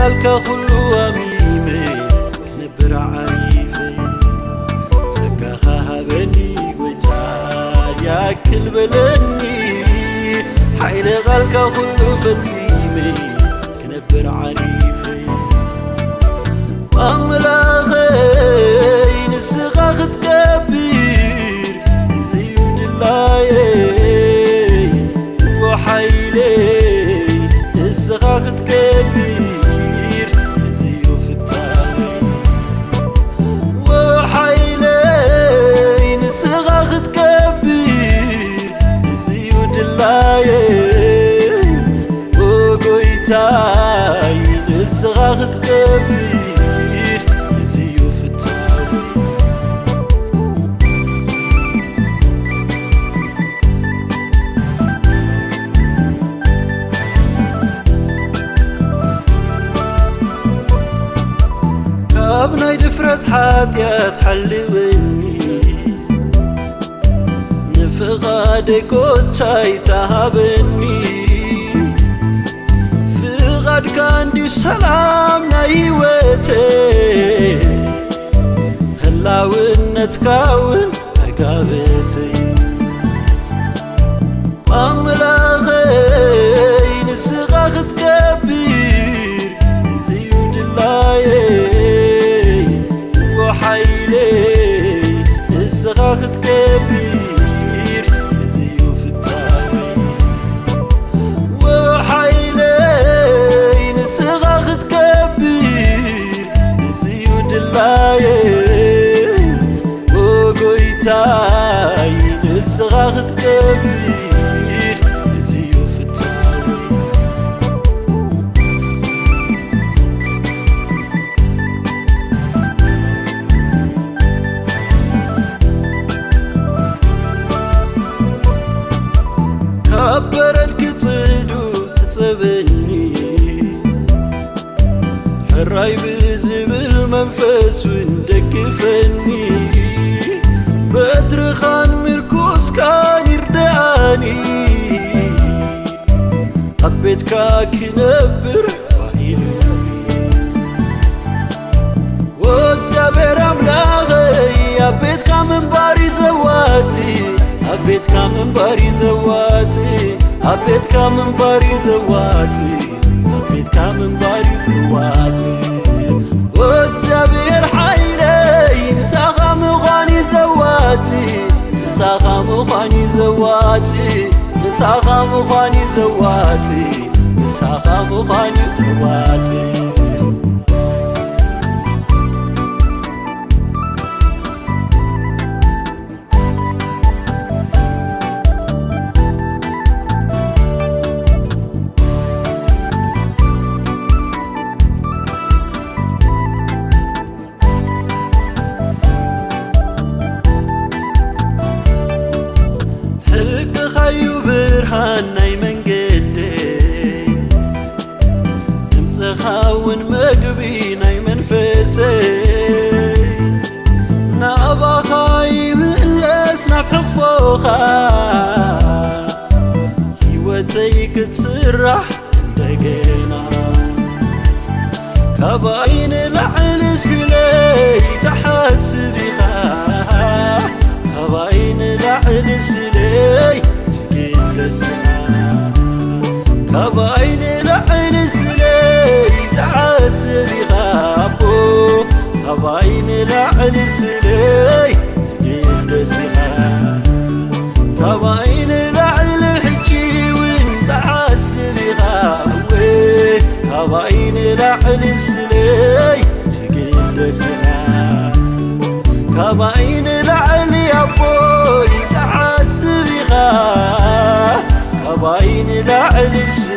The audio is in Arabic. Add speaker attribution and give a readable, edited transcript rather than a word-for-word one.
Speaker 1: قالك كله أميمي كنبر عريفي تكاخا بني قويتا ياكل بلني حيل قالك كله فتيمي كنبر عريفي أملاغي نسغاخ تكبير زيود الله وحيلي نسغاخ تكبير زيو فتاوي وحيلي نسغاخ تكبير زيود الله وقويتاي نسغاخ تكبير أبناي دفرت حاتيات حلوني نفقادي كوتاي تهابني فقاد كان دي سلام نايوتي هلاون نتكاون أقابتي أملاغي نسغاخ تكبير زيود الله وحيلي نسغاخ تكبير زيو فتاوي وحيلي نسغاخ تكبير زيود الله وقويتاي نسغاخ تكبير زيو فتاوي كبرت كتصعدو تصبني حراي بزبل منفس وندكفني بترخان مركوز كان يرداني حبيت كاك نبر وتزابر أملاغي حبيت كامن باري زواتي حبيت كامن باري زواتي حبيت كامن باري زواتي حبيت كامن باري زواتي وتزابر حيلي مساخا مغاني زواتي مساخا مغاني زواتي مساخا مغاني زواتي مساخا مغاني زواتي برهاناي منقدي نمسخاون مقبي ناي منفسي نابا خاي ملسنا بحقفوخا هيوتي كتسرح دقينا كباين العلس لي تحسبيها كباين العلس لي كباين العنس لي تعسري غابو كباين العنس لي تقلسها كباين العل حجي وانت عسري غابوي كباين العنس لي تقلسها كباين العل يا بوي تعسري غابو كباين العنس